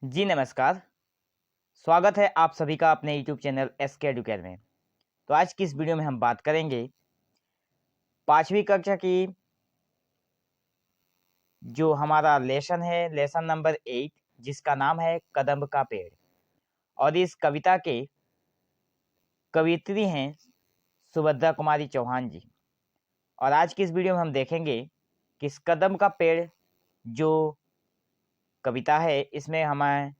जी नमस्कार। स्वागत है आप सभी का अपने यूट्यूब चैनल एसके एडुकेयर में। तो आज की इस वीडियो में हम बात करेंगे 5वीं कक्षा की जो हमारा लेसन है, लेसन नंबर 8, जिसका नाम है कदम का पेड़। और इस कविता के कवियत्री हैं सुभद्रा कुमारी चौहान जी। और आज की इस वीडियो में हम देखेंगे कि इस कदम का पेड़ जो कविता है, इसमें हमें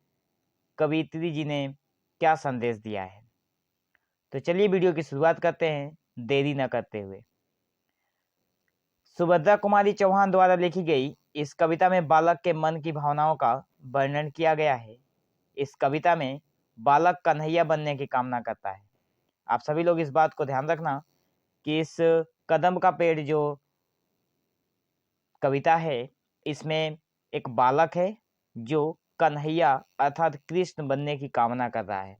कवियत्री जी ने क्या संदेश दिया है। तो चलिए वीडियो की शुरुआत करते हैं, देरी न करते हुए। सुभद्रा कुमारी चौहान द्वारा लिखी गई इस कविता में बालक के मन की भावनाओं का वर्णन किया गया है। इस कविता में बालक कन्हैया बनने की कामना करता है। आप सभी लोग इस बात को ध्यान रखना कि इस कदम का पेड़ जो कविता है, इसमें एक बालक है जो कन्हैया अर्थात कृष्ण बनने की कामना कर रहा है।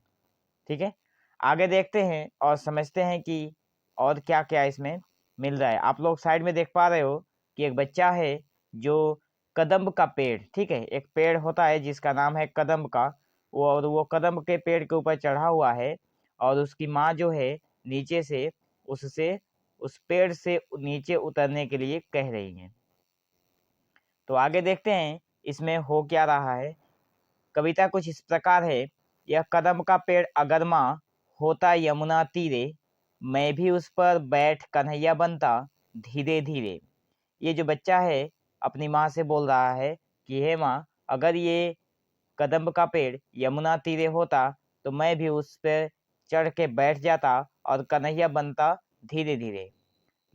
ठीक है, आगे देखते हैं और समझते हैं कि और क्या क्या इसमें मिल रहा है। आप लोग साइड में देख पा रहे हो कि एक बच्चा है जो कदम्ब का पेड़, ठीक है, एक पेड़ होता है जिसका नाम है कदम्ब का, और वो कदम्ब के पेड़ के ऊपर चढ़ा हुआ है और उसकी माँ जो है नीचे से उससे उस पेड़ से नीचे उतरने के लिए कह रही है। तो आगे देखते हैं इसमें हो क्या रहा है। कविता कुछ इस प्रकार है। यह कदम का पेड़ अगर माँ होता यमुना तीरे, मैं भी उस पर बैठ कन्हैया बनता धीरे धीरे। ये जो बच्चा है अपनी माँ से बोल रहा है कि हे माँ, अगर ये कदम्ब का पेड़ यमुना तीरे होता तो मैं भी उस पर चढ़ के बैठ जाता और कन्हैया बनता धीरे धीरे।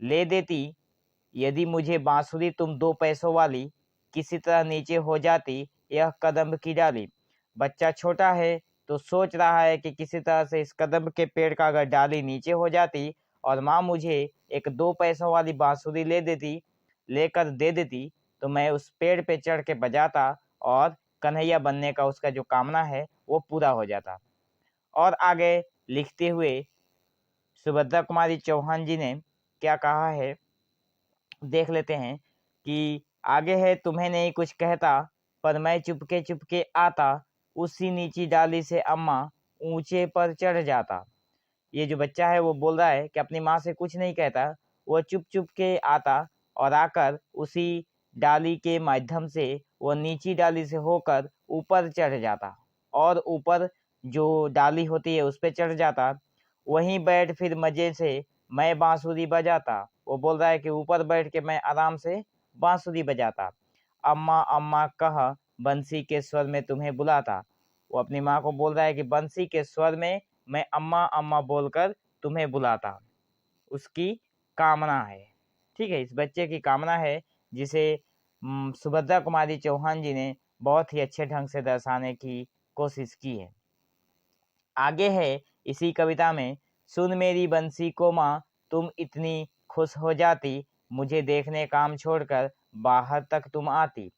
ले देती यदि मुझे बांसुरी तुम 2 पैसों वाली, किसी तरह नीचे हो जाती यह कदम्ब की डाली। बच्चा छोटा है तो सोच रहा है कि किसी तरह से इस कदम्ब के पेड़ का अगर डाली नीचे हो जाती और माँ मुझे एक 2 पैसों वाली बांसुरी लेकर दे देती तो मैं उस पेड़ पे चढ़ के बजाता और कन्हैया बनने का उसका जो कामना है वो पूरा हो जाता। और आगे लिखते हुए सुभद्रा कुमारी चौहान जी ने क्या कहा है देख लेते हैं कि आगे है, तुम्हें नहीं कुछ कहता पर मैं चुपके चुपके आता, उसी नीची डाली से अम्मा ऊंचे पर चढ़ जाता। ये जो बच्चा है वो बोल रहा है कि अपनी माँ से कुछ नहीं कहता, वो चुप चुप के आता और आकर उसी डाली के माध्यम से वो नीची डाली से होकर ऊपर चढ़ जाता और ऊपर जो डाली होती है उस पर चढ़ जाता। वहीं बैठ फिर मजे से मैं बांसुरी बजाता। वो बोल रहा है कि ऊपर बैठ के मैं आराम से बांसुरी बजाता। अम्मा अम्मा कह बंसी के स्वर में तुम्हें बुलाता। वो अपनी माँ को बोल रहा है कि बंसी के स्वर में मैं अम्मा अम्मा बोलकर तुम्हें बुलाता। उसकी कामना है, ठीक है, इस बच्चे की कामना है जिसे सुभद्रा कुमारी चौहान जी ने बहुत ही अच्छे ढंग से दर्शाने की कोशिश की है। आगे है इसी कविता में, सुन मेरी बंसी को माँ तुम इतनी खुश हो जाती, मुझे देखने काम छोड़कर बाहर तक तुम आती।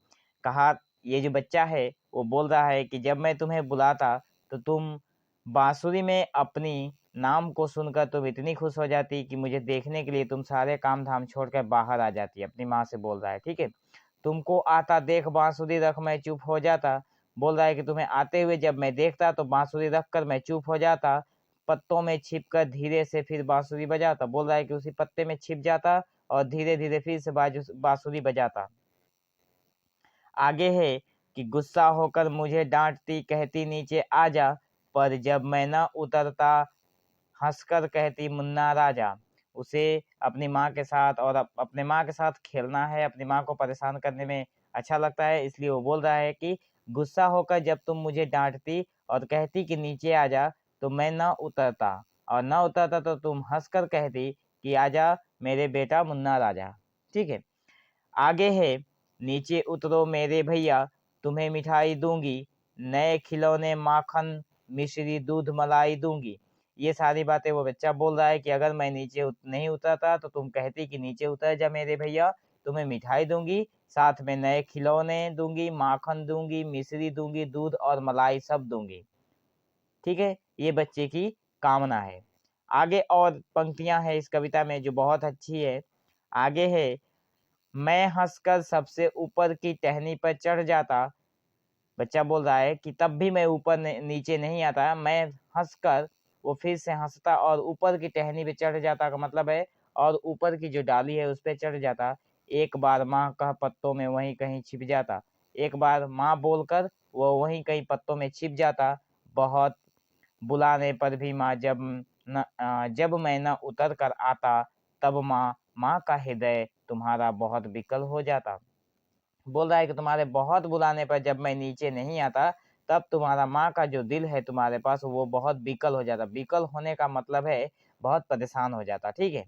कहा, ये जो बच्चा है वो बोल रहा है कि जब मैं तुम्हें बुलाता तो तुम बांसुरी में अपनी नाम को सुनकर तुम इतनी खुश हो जाती कि मुझे देखने के लिए तुम सारे काम धाम छोड़कर बाहर आ जाती। अपनी माँ से बोल रहा है, ठीक है। तुमको आता देख बांसुरी रख मैं चुप हो जाता। बोल रहा है कि तुम्हें आते हुए जब मैं देखता तो बांसुरी रखकर मैं चुप हो जाता, पत्तों में छिपकर धीरे से फिर बांसुरी बजाता। बोल रहा है कि उसी पत्ते में छिप जाता और धीरे धीरे फिर से बांसुरी बजाता। आगे है कि गुस्सा होकर मुझे डांटती, कहती नीचे आ जा, पर जब मैं न उतरता हंसकर कहती मुन्ना राजा। उसे अपनी माँ के साथ और अपने माँ के साथ खेलना है, अपनी माँ को परेशान करने में अच्छा लगता है, इसलिए वो बोल रहा है कि गुस्सा होकर जब तुम मुझे डांटती और कहती कि नीचे आ जा तो मैं न उतरता, और न उतरता तो तुम हंसकर कहती कि आजा मेरे बेटा मुन्ना राजा। ठीक है, आगे है, नीचे उतरो मेरे भैया तुम्हें मिठाई दूंगी, नए खिलौने माखन मिश्री दूध मलाई दूंगी। ये सारी बातें वो बच्चा बोल रहा है कि अगर मैं नीचे नहीं उतरता तो तुम कहती कि नीचे उतर जा मेरे भैया, तुम्हें मिठाई दूंगी, साथ में नए खिलौने दूंगी, माखन दूंगी, मिश्री दूंगी, दूध और मलाई सब दूंगी। ठीक है, ये बच्चे की कामना है। आगे और पंक्तियां हैं इस कविता में जो बहुत अच्छी है। आगे है, मैं हंसकर सबसे ऊपर की टहनी पर चढ़ जाता। बच्चा बोल रहा है कि तब भी मैं ऊपर नीचे नहीं आता, मैं हंसकर वो फिर से हंसता और ऊपर की टहनी पे चढ़ जाता का मतलब है, और ऊपर की जो डाली है उस पे चढ़ जाता। एक बार माँ कह पत्तों में वहीं कहीं छिप जाता। एक बार माँ बोलकर वो वहीं कहीं पत्तों में छिप जाता। बहुत बुलाने पर भी माँ जब मैं न उतर कर आता, तब माँ का हृदय तुम्हारा बहुत विकल हो जाता। बोल रहा है कि तुम्हारे बहुत बुलाने पर जब मैं नीचे नहीं आता, तब तुम्हारा माँ का जो दिल है तुम्हारे पास वो बहुत विकल हो जाता। विकल होने का मतलब है बहुत परेशान हो जाता। ठीक है,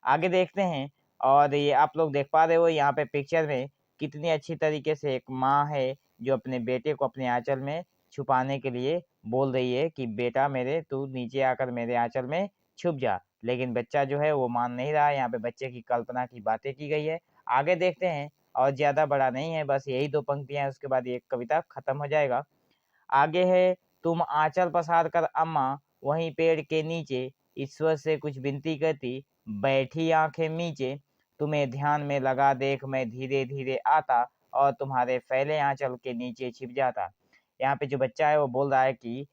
आगे देखते हैं। और ये आप लोग देख पा रहे हो यहाँ पे पिक्चर में कितनी अच्छी तरीके से एक माँ है जो अपने बेटे को अपने आंचल में छुपाने के लिए बोल रही है कि बेटा मेरे, तू नीचे आकर मेरे आंचल में छुप जा। लेकिन बच्चा जो है वो मान नहीं रहा है। यहाँ पे बच्चे की कल्पना की बातें की गई है। आगे देखते हैं, और ज्यादा बड़ा नहीं है, बस यही 2 पंक्तियां हैं, उसके बाद ये कविता खत्म हो जाएगा। आगे है, तुम आंचल पसार कर अम्मा वहीं पेड़ के नीचे ईश्वर से कुछ विनती करती, बैठी आंखें मीचे, तुम्हें ध्यान में लगा देख मैं धीरे धीरे आता, और तुम्हारे फैले आंचल के नीचे छिप जाता। यहाँ पे जो बच्चा है वो बोल रहा है कि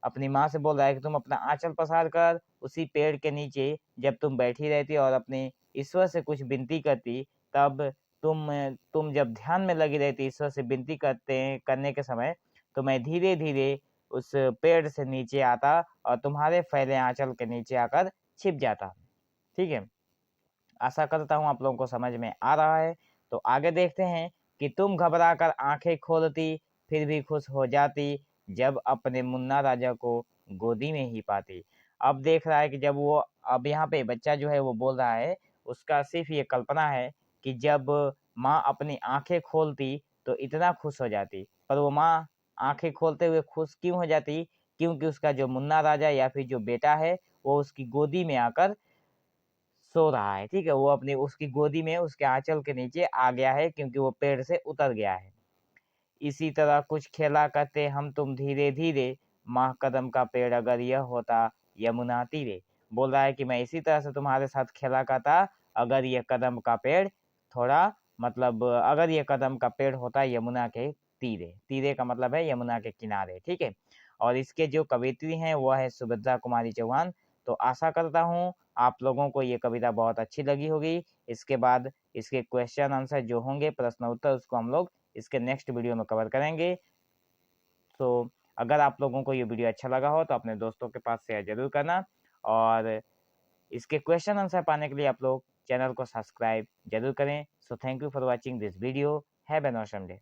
अपनी माँ से बोल रहा है कि तुम अपना आंचल पसार कर उसी पेड़ के नीचे जब तुम बैठी रहती और अपने ईश्वर से कुछ विनती करती, तब तुम जब ध्यान में लगी रहती ईश्वर से विनती करने के समय, तो मैं धीरे धीरे उस पेड़ से नीचे आता और तुम्हारे फैले आंचल के नीचे आकर छिप जाता। ठीक है, आशा करता हूँ आप लोगों को समझ में आ रहा है। तो आगे देखते हैं कि तुम घबरा कर आंखें खोलती, फिर भी खुश हो जाती, जब अपने मुन्ना राजा को गोदी में ही पाती। अब देख रहा है कि जब वो, अब यहाँ पे बच्चा जो है वो बोल रहा है, उसका सिर्फ ये कल्पना है कि जब माँ अपनी आंखें खोलती तो इतना खुश हो जाती, पर वो माँ आंखें खोलते हुए खुश क्यों हो जाती? क्योंकि उसका जो मुन्ना राजा या फिर जो बेटा है वो उसकी गोदी में आकर सो रहा है। ठीक है, वो अपनी उसकी गोदी में उसके आंचल के नीचे आ गया है क्योंकि वो पेड़ से उतर गया है। इसी तरह कुछ खेला करते हम तुम धीरे धीरे, माह कदम का पेड़ अगर यह होता यमुना तीरे। बोल रहा है कि मैं इसी तरह से तुम्हारे साथ खेला करता अगर ये कदम का पेड़ थोड़ा, मतलब अगर ये कदम का पेड़ होता यमुना के तीरे। तीरे का मतलब है यमुना के किनारे। ठीक है, और इसके जो कवित्री हैं वो है सुभद्रा कुमारी चौहान। तो आशा करता हूँ आप लोगों को ये कविता बहुत अच्छी लगी होगी। इसके बाद इसके क्वेश्चन आंसर जो होंगे, प्रश्न उत्तर, उसको हम लोग इसके नेक्स्ट वीडियो में कवर करेंगे। तो अगर आप लोगों को ये वीडियो अच्छा लगा हो तो अपने दोस्तों के पास शेयर जरूर करना, और इसके क्वेश्चन आंसर पाने के लिए आप लोग चैनल को सब्सक्राइब जरूर करें। So thank you for watching this video. Have an awesome day.